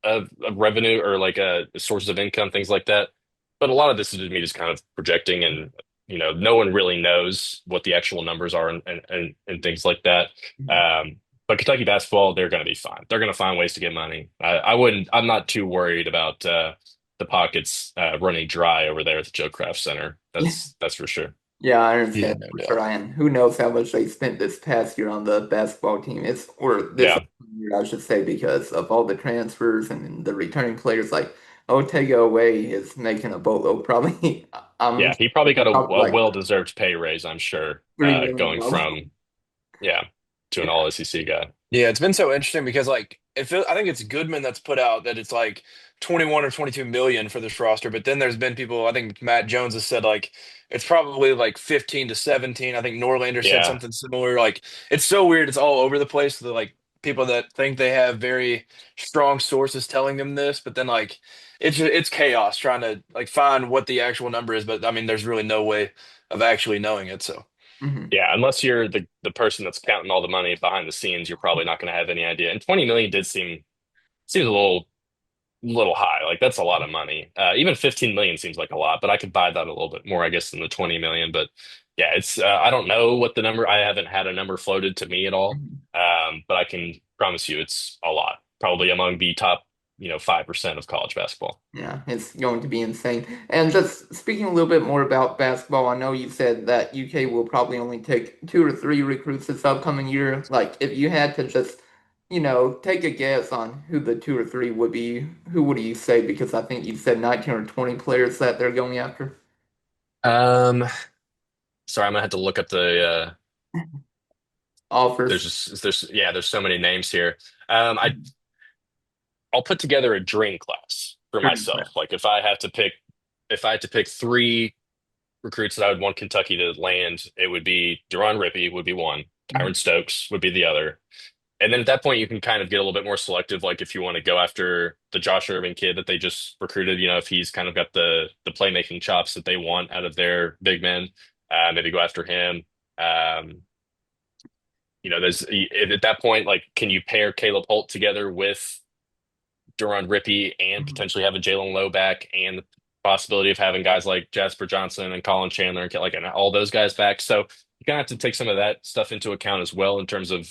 of revenue or like sources of income, things like that. But a lot of this is me just kind of projecting, and no one really knows what the actual numbers are and things like that. But Kentucky basketball, they're going to be fine. They're going to find ways to get money. I'm not too worried about the pockets running dry over there at the Joe Kraft Center. Yeah. That's for sure. Yeah, I Yeah, understand no for doubt. sure. And who knows how much they spent this past year on the basketball team. Or this Yeah. year, I should say, because of all the transfers and the returning players. Like Otega away is making a boatload. Probably, I'm Yeah. He probably got probably a like well-deserved pay raise, I'm sure, 3 million going dollars. from, yeah, to an Yeah. all SEC guy. Yeah, it's been so interesting because like I think it's Goodman that's put out that it's like 21 or 22 million for this roster, but then there's been people, I think Matt Jones has said like it's probably like 15 to 17. I think Norlander said Yeah. something similar. Like it's so weird, it's all over the place. The like people that think they have very strong sources telling them this, but then like it's chaos trying to like find what the actual number is, but I mean there's really no way of actually knowing it. So Mhm. Yeah, unless you're the person that's counting all the money behind the scenes, you're probably not going to have any idea. And 20 million did seems a little high. Like that's a lot of money. Even 15 million seems like a lot, but I could buy that a little bit more, I guess, than the 20 million. But Yeah, it's I don't know what the number. I haven't had a number floated to me at all, Mhm. but I can promise you it's a lot. Probably among the top, 5% of college basketball. Yeah, it's going to be insane. And just speaking a little bit more about basketball, I know you said that UK will probably only take two or three recruits this upcoming year. Like, if you had to just, take a guess on who the two or three would be, who would you say? Because I think you said 19 or 20 players that they're going after. Um, Sorry, I'm gonna have to look up Offers. there's so many names here. I'll put together a dream class for Dream myself. class. Like if I had to pick three recruits that I would want Kentucky to land, it would be Deron Rippey would be one, Mhm. Tyran Stokes would be the other. And then at that point, you can kind of get a little bit more selective. Like if you want to go after the Josh Irvin kid that they just recruited, if he's kind of got the playmaking chops that they want out of their big men, maybe go after him. Um, there's at that point, like, can you pair Caleb Holt together with Deron Rippey and Mhm. potentially have a Jalen Lowe back and the possibility of having guys like Jasper Johnson and Colin Chandler and all those guys back. So you kind of have to take some of that stuff into account as well in terms of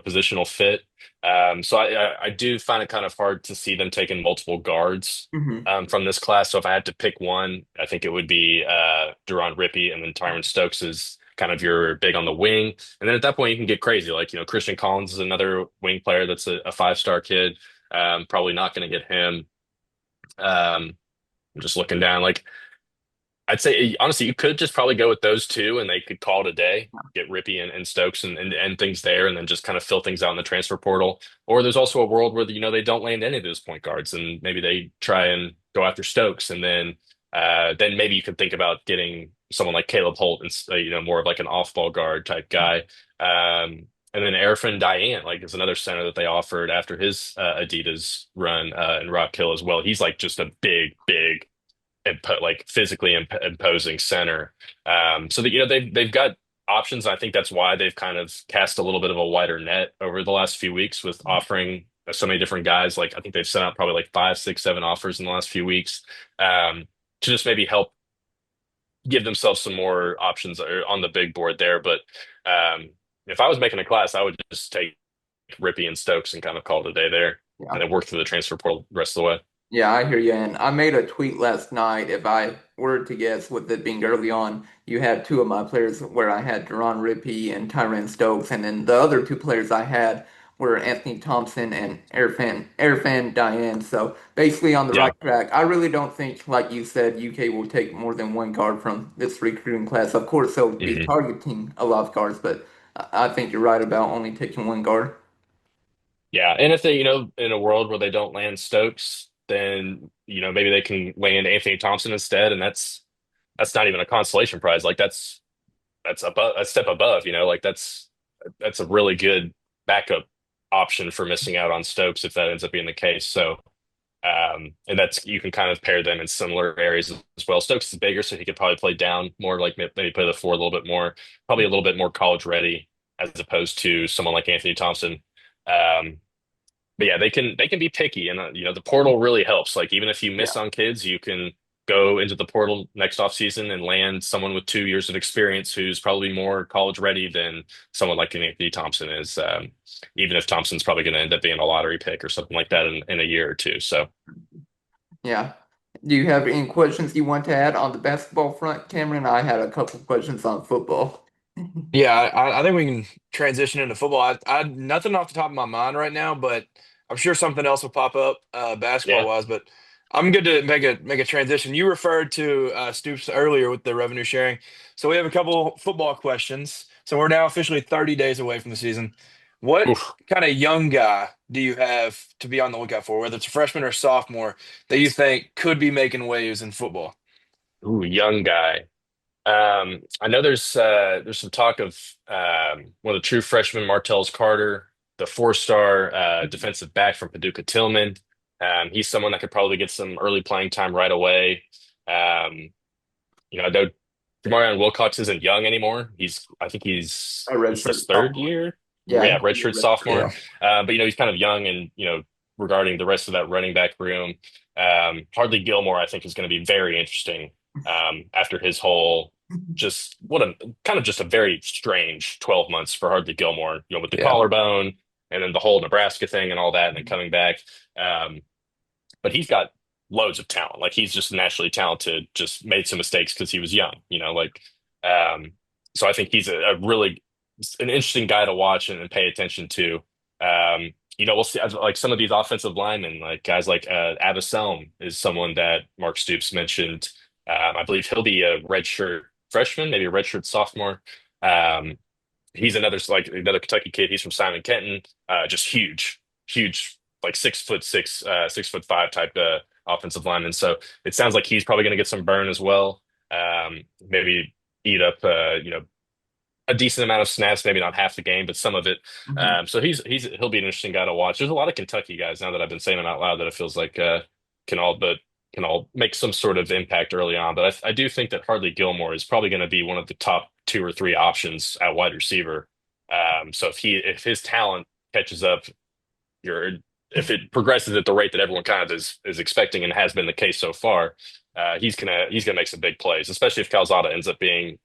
positional fit. So I do find it kind of hard to see them taking multiple guards Mhm. from this class. So if I had to pick one, I think it would be Deron Rippey, and then Tyron Stokes is kind of your big on the wing. And then at that point you can get crazy. Like, Christian Collins is another wing player that's a five-star kid. Probably not going to get him. I'm just looking down. Like, I'd say, honestly, you could just probably go with those two and they could call it a day, get Rippy and Stokes and end things there, and then just kind of fill things out in the transfer portal. Or there's also a world where, they don't land any of those point guards and maybe they try and go after Stokes. And then maybe you could think about getting someone like Caleb Holt and, more of like an off-ball guard type guy. And then Erfin Diane, like, is another center that they offered after his Adidas run in Rock Hill as well. He's like just a big, big like physically imposing center. So that they've got options. I think that's why they've kind of cast a little bit of a wider net over the last few weeks with offering so many different guys. Like I think they've sent out probably like five, six, seven offers in the last few weeks to just maybe help give themselves some more options on the big board there. But if I was making a class, I would just take Rippy and Stokes and kind of call it a day there, and Yeah. then work through the transfer portal the rest of the way. Yeah, I hear you. And I made a tweet last night. If I were to guess, with it being early on, you had two of my players where I had Deron Rippey and Tyran Stokes, and then the other two players I had were Anthony Thompson and Erfan Diane. So basically on the Yeah. right track. I really don't think, like you said, UK will take more than one guard from this recruiting class. Of course, they'll be Mhm. targeting a lot of guards, but I think you're right about only taking one guard. Yeah, and if they, in a world where they don't land Stokes, then maybe they can land Anthony Thompson instead, and that's not even a consolation prize. Like that's above a step above. Like that's a really good backup option for missing out on Stokes if that ends up being the case. So, and that's you can kind of pair them in similar areas as well. Stokes is bigger, so he could probably play down more, like maybe play the four a little bit more, probably a little bit more college ready as opposed to someone like Anthony Thompson. Um, but yeah, they can be picky, and the portal really helps. Like even if you Yeah. miss on kids, you can go into the portal next off season and land someone with 2 years of experience who's probably more college ready than someone like Anthony Thompson is. Even if Thompson's probably going to end up being a lottery pick or something like that in a year or two. So Yeah. Do you have any questions you want to add on the basketball front, Cameron? I had a couple questions on football. Yeah, I think we can transition into football. I nothing off the top of my mind right now, but I'm sure something else will pop up basketball yeah. wise. But I'm good to make a transition. You referred to Stoops earlier with the revenue sharing, so we have a couple football questions. So we're now officially 30 days away from the season. What Oof. kind of young guy do you have to be on the lookout for, whether it's a freshman or sophomore, that you think could be making waves in football? Ooh, young guy. I know there's some talk of one of the true freshmen, Martellus Carter, the four-star defensive back from Paducah Tillman. He's someone that could probably get some early playing time right away. Um, I know Jamarion Wilcox isn't young anymore. I think A it's his redshirt third sophomore. year. Yeah, Yeah, he'll be a redshirt redshirt. sophomore. Yeah. But he's kind of young, and regarding the rest of that running back room, Hardly Gilmore, I think, is going to be very interesting after his whole just what a kind of just a very strange 12 months for Hardly Gilmore, with the Yeah. collarbone and then the whole Nebraska thing and all that, and then coming back. Um, but he's got loads of talent. Like he's just naturally talented, just made some mistakes because he was young, um, so I think he's a really an interesting guy to watch and pay attention to. We'll see like some of these offensive linemen, like guys like Abaselm is someone that Mark Stoops mentioned. I believe he'll be a redshirt freshman, maybe a redshirt sophomore. Um, he's another Kentucky kid. He's from Simon Kenton. Just huge, huge, like 6'6", 6'5" type offensive lineman. So it sounds like he's probably going to get some burn as well. Maybe eat up, a decent amount of snaps, maybe not half the game, but some of it. Mhm. So he'll be an interesting guy to watch. There's a lot of Kentucky guys now that I've been saying them out loud that it feels like can all but can all make some sort of impact early on. But I do think that Hardly Gilmore is probably going to be one of the top two or three options at wide receiver. So if his talent catches up, you're if it progresses at the rate that everyone kind of is expecting and has been the case so far, he's gonna make some big plays, especially if Calzada ends up being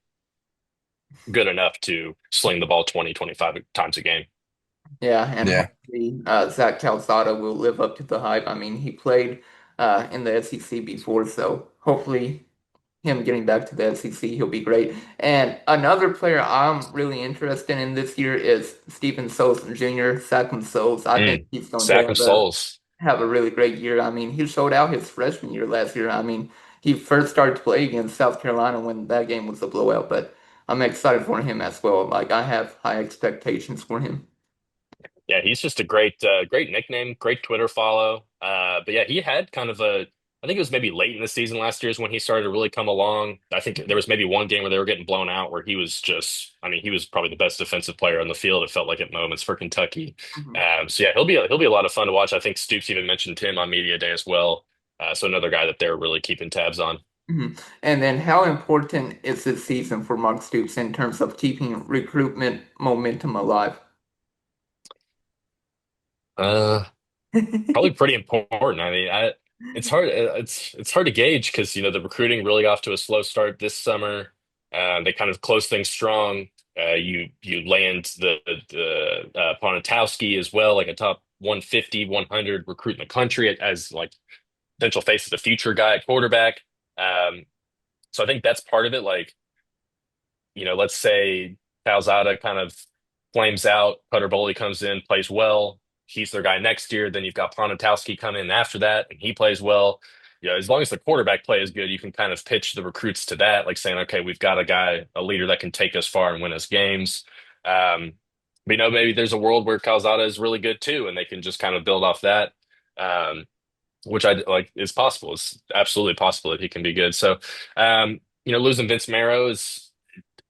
good enough to sling the ball 20, 25 times a game. Yeah, and Yeah. hopefully Zach Calzada will live up to the hype. I mean, he played in the SEC before, so hopefully him getting back to the SEC, he'll be great. And another player I'm really interested in this year is Stephen Souls Jr., Sackman Souls. I think Mm. he's going to Sack and Souls. have a really great year. I mean, he showed out his freshman year last year. I mean, he first started to play against South Carolina when that game was a blowout, but I'm excited for him as well. Like, I have high expectations for him. Yeah, he's just a great nickname, great Twitter follow. But yeah, he had kind of I think it was maybe late in the season last year is when he started to really come along. I think there was maybe one game where they were getting blown out where he was I mean, he was probably the best defensive player on the field. It felt like at moments for Kentucky. Mhm. So yeah, he'll be a lot of fun to watch. I think Stoops even mentioned him on media day as well. So another guy that they're really keeping tabs on. Mhm. And then how important is this season for Mark Stoops in terms of keeping recruitment momentum alive? Uh, Probably pretty important. I mean, it's hard to gauge because the recruiting really got off to a slow start this summer. They kind of closed things strong. You land the Ponatowski as well, like a top 150, 100 recruit in the country as like potential face of the future guy at quarterback. Um, so I think that's part of it. Like let's say Calzada kind of flames out, Cutter Boley comes in, plays well. He's their guy next year. Then you've got Ponatowski come in after that, and he plays well. As long as the quarterback play is good, you can kind of pitch the recruits to that, like saying, okay, we've got a guy, a leader that can take us far and win us games. Um, but maybe there's a world where Calzada is really good too, and they can just kind of build off that. Um, which I like is possible. It's absolutely possible that he can be good. So, losing Vince Marrow is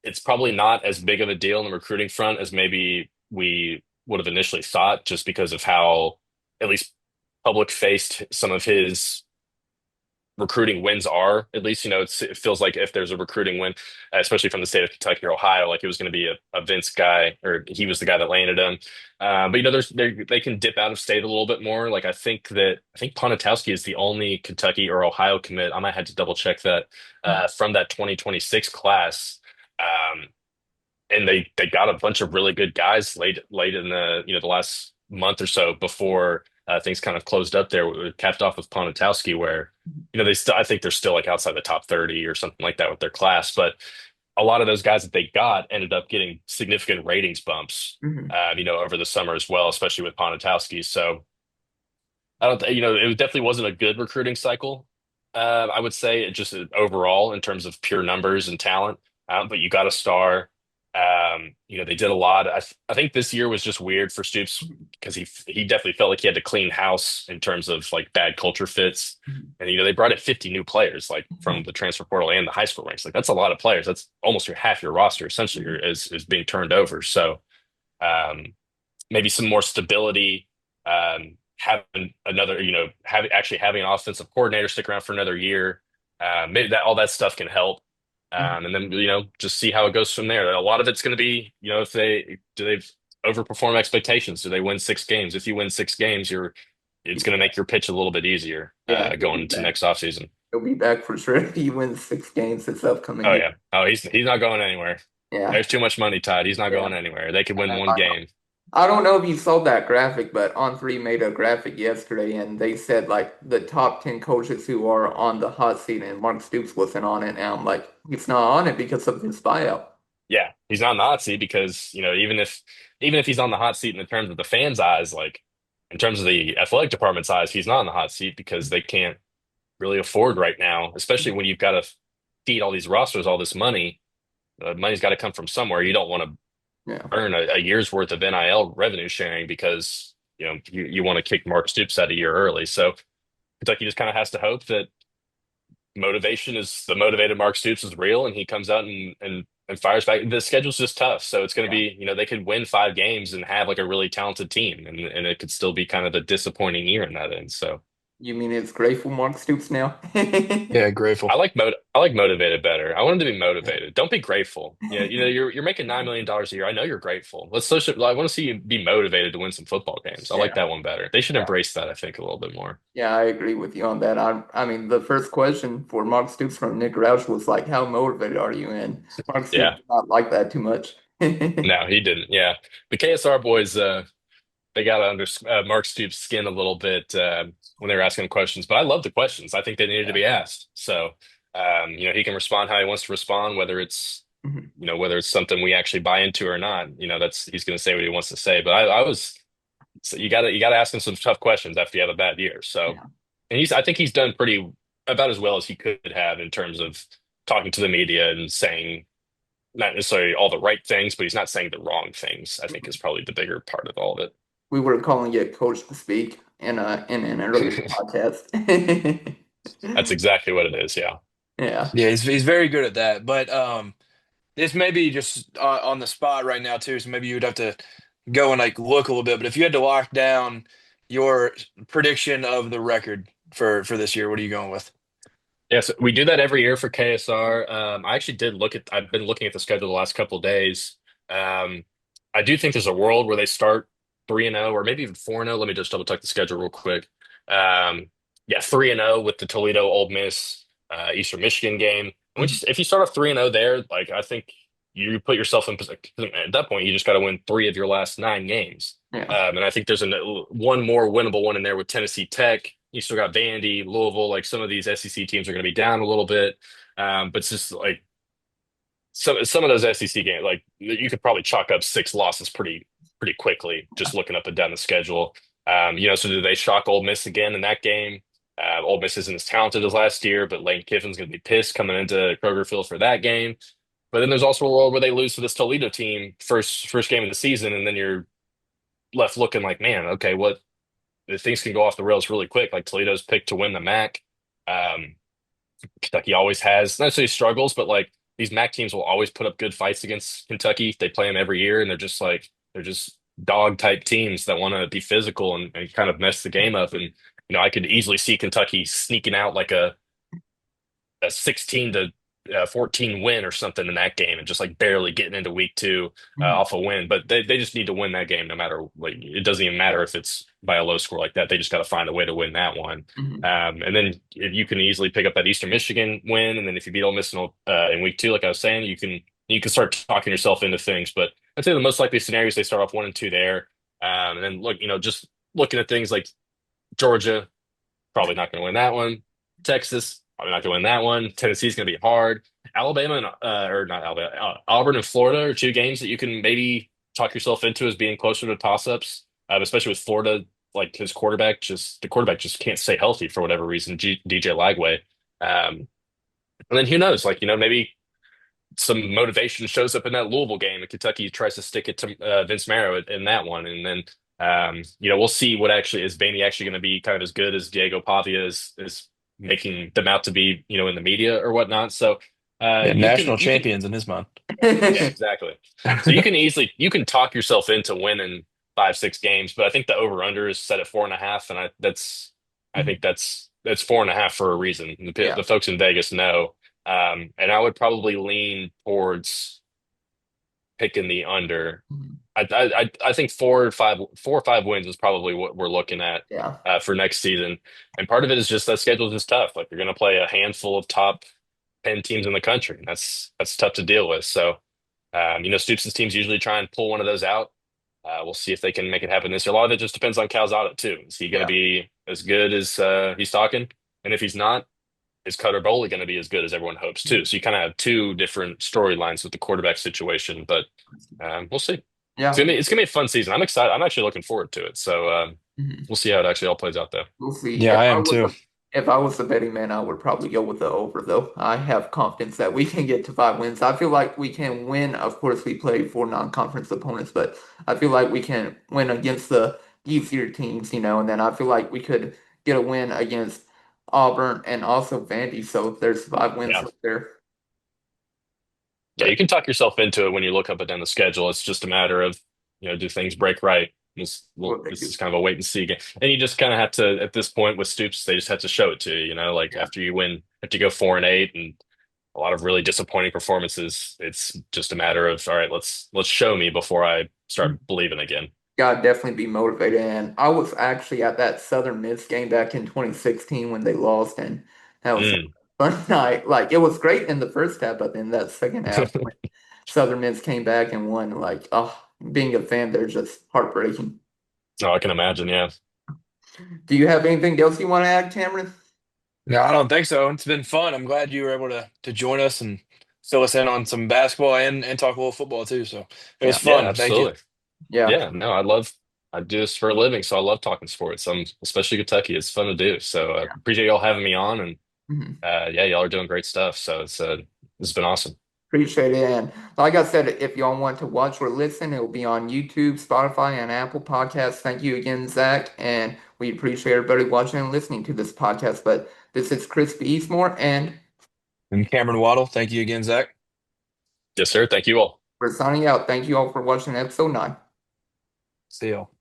it's probably not as big of a deal in the recruiting front as maybe we would have initially thought, just because of how at least public faced some of his recruiting wins are. At least, it feels like if there's a recruiting win, especially from the state of Kentucky or Ohio, like it was going to be a Vince guy, or he was the guy that landed him. But they can dip out of state a little bit more. Like I think Ponatowski is the only Kentucky or Ohio commit. I might have to double check that from that 2026 class. Um, and they got a bunch of really good guys late in the last month or so before things kind of closed up there. We capped off with Ponatowski, where they still I think they're still like outside the top 30 or something like that with their class, but a lot of those guys that they got ended up getting significant ratings bumps, Mhm. over the summer as well, especially with Ponatowski. So I don't, it definitely wasn't a good recruiting cycle. I would say it just overall in terms of pure numbers and talent. But you got a star. They did a lot. I think this year was just weird for Stoops because he definitely felt like he had to clean house in terms of like bad culture fits. Mhm. And they brought in 50 new players like from the transfer portal and the high school ranks. Like that's a lot of players. That's almost half your roster essentially Mhm. is being turned over. So um, maybe some more stability, having another, having an offensive coordinator stick around for another year. Maybe that all that stuff can help. Mhm. And then, just see how it goes from there. A lot of it's going to be, if they overperform expectations? Do they win 6 games? If you win 6 games, it's going to make your pitch a little bit easier Yeah, he'll going be into back. next offseason. He'll be back for sure if he wins 6 games this upcoming Oh year. yeah. Oh, he's not going anywhere. Yeah, There's too much money tied. He's not yeah. going anywhere. They could win Uh, one game. I don't know if you saw that graphic, but On3 made a graphic yesterday, and they said like the top 10 coaches who are on the hot seat, and Mark Stoops wasn't on it. And I'm like, he's not on it because of his buyout. Yeah, he's not on the hot seat because, even if he's on the hot seat in the terms of the fans' eyes, like in terms of the athletic department's eyes, he's not on the hot seat because they can't really afford right now, especially when you've got to feed all these rosters all this money. Money's got to come from somewhere. You don't want to Yeah, earn a year's worth of NIL revenue sharing because you want to kick Mark Stoops out a year early. So Kentucky just kind of has to hope that motivation is the motivated Mark Stoops is real and he comes out and fires back. The schedule's just tough. So it's going to yeah. be, they could win 5 games and have like a really talented team and it could still be kind of a disappointing year in that end. So You mean it's grateful Mark Stoops now? Yeah, grateful. I like motivated better. I want him to be motivated. Don't be grateful. Yeah, you're making $9 million a year. I know you're grateful. I want to see you be motivated to win some football games. I like Yeah, that one better. They should yeah. embrace that, I think, a little bit more. Yeah, I agree with you on that. I mean, the first question for Mark Stoops from Nick Roush was like, "How motivated are you?" And Mark Stoops Yeah. did not like that too much. No, he didn't. Yeah. The KSR boys, they got under Mark Stoops' skin a little bit when they were asking him questions, but I love the questions. I think they needed to Yeah. be asked. So, he can respond how he wants to respond, Mhm. whether it's something we actually buy into or not. He's going to say what he wants to say. But I was, so you got to ask him some tough questions after you have a bad year. So, Yeah. and I think he's done pretty about as well as he could have in terms of talking to the media and saying not necessarily all the right things, but he's not saying the wrong things. I think is probably the bigger part of all of We were calling it Coach to Speak in an earlier it. podcast. That's exactly what it is. Yeah. Yeah. Yeah, he's very good at that. But this may be just on the spot right now too, so maybe you would have to go and like look a little bit. But if you had to lock down your prediction of the record for this year, what are you going with? Yes, we do that every year for KSR. I actually did I've been looking at the schedule the last couple of days. Um, I do think there's a world where they start 3-0 or maybe even 4-0. Let me just double check the schedule real quick. Yeah, 3-0 with the Toledo, Ole Miss, Eastern Michigan game. Mhm. Which, if you start off 3-0 there, like I think you put yourself in position. At that point, you just got to win 3 of your last 9 games. Yeah. And I think there's one more winnable one in there with Tennessee Tech. You still got Vandy, Louisville, like some of these SEC teams are going to be down a little bit. But it's just like some of those SEC games, like you could probably chalk up 6 losses pretty quickly just looking up and down the schedule. So do they shock Ole Miss again in that game? Ole Miss isn't as talented as last year, but Lane Kiffin's going to be pissed coming into Kroger Field for that game. But then there's also a world where they lose to this Toledo team first game of the season, and then you're left looking like, man, okay, what things can go off the rails really quick. Like Toledo's picked to win the MAC. Um, Kentucky always has not necessarily struggles, but like these MAC teams will always put up good fights against Kentucky. They play them every year, and they're just dog type teams that want to be physical and kind of mess the game up. And I could easily see Kentucky sneaking out like a 16 to 14 win or something in that game and just like barely getting into week 2 Mhm. off a win. But they just need to win that game no matter, like, it doesn't even matter if it's by a low score like that. They just got to find a way to win that one. Mhm. And then if you can easily pick up that Eastern Michigan win, and then if you beat Ole Miss in week 2, like I was saying, you can start talking yourself into things. But I'd say the most likely scenarios they start off 1-2 there, and then look, just looking at things like Georgia, probably not going to win that one. Texas, probably not going to win that one. Tennessee's going to be hard. Alabama and or not Alabama, Auburn and Florida are 2 games that you can maybe talk yourself into as being closer to toss-ups, especially with Florida. Like the quarterback just can't stay healthy for whatever reason. DJ Lagway, and then who knows? Like maybe some motivation shows up in that Louisville game, and Kentucky tries to stick it to Vince Marrow in that one, and then we'll see what actually is Vandy actually going to be kind of as good as Diego Pavia is making them out to be, in the media or whatnot. So Yeah, national you can champions in his mind. yeah, exactly. So you can talk yourself into winning 5-6 games, but I think the over under is set at 4.5, and I think that's 4.5 for a reason. The Yeah. folks in Vegas know, and I would probably lean towards picking the under. Mhm. I think 4 or 5 wins is probably what we're looking at Yeah. for next season. And part of it is just that schedule is just tough. Like you're going to play a handful of top 10 teams in the country. And that's tough to deal with. So, Stoops' teams usually try and pull one of those out. We'll see if they can make it happen this year. A lot of it just depends on Calzada too. Is he going to Yeah. be as good as he's talking? And if he's not, is Cutter Bowley going to be as good as everyone hopes too? So you kind of have two different storylines with the quarterback situation, but we'll see. Yeah. It's gonna be a fun season. I'm excited. I'm actually looking forward to it. So Mhm. we'll see how it actually all plays out though. We'll see. Yeah, I am too. If I was the betting man, I would probably go with the over though. I have confidence that we can get to 5 wins. I feel like we can win. Of course, we play four non-conference opponents, but I feel like we can win against the easier teams, and then I feel like we could get a win against Auburn and also Vandy. So there's 5 wins Yeah. up there. Yeah, you But can talk yourself into it when you look up and down the schedule. It's just a matter of, do things break right? what they This do. is kind of a wait and see game. And you just kind of have to, at this point with Stoops, they just have to show it to you, like Yeah. after you win, after you go 4-8 and a lot of really disappointing performances, it's just a matter of, all right, let's show me before I start believing again. Gotta definitely be motivated. And I was actually at that Southern Miss game back in 2016 when they lost, and that was a Mm. fun night. Like it was great in the first half, but then that second half when Southern Miss came back and won, like being a fan, they're just heartbreaking. Oh, I can imagine. Yeah. Do you have anything else you want to add, Cameron? No, I don't think so. It's been fun. I'm glad you were able to join us and fill us in on some basketball and talk a little football too. So it was Yeah, Yeah, fun. Thank you. absolutely. yeah. Yeah, no, I do this for a living, so I love talking sports. Especially Kentucky. It's fun to do. So appreciate y'all having me on, and Mhm. yeah, y'all are doing great stuff. So it's been awesome. Appreciate it. And like I said, if y'all want to watch or listen, it will be on YouTube, Spotify, and Apple Podcasts. Thank you again, Zach. And we appreciate everybody watching and listening to this podcast. But this is Chris Eastmore, and And Cameron Waddle, thank you again, Zach. Yes, sir. Thank you all. we're signing out. Thank you all for watching episode 9. See y'all.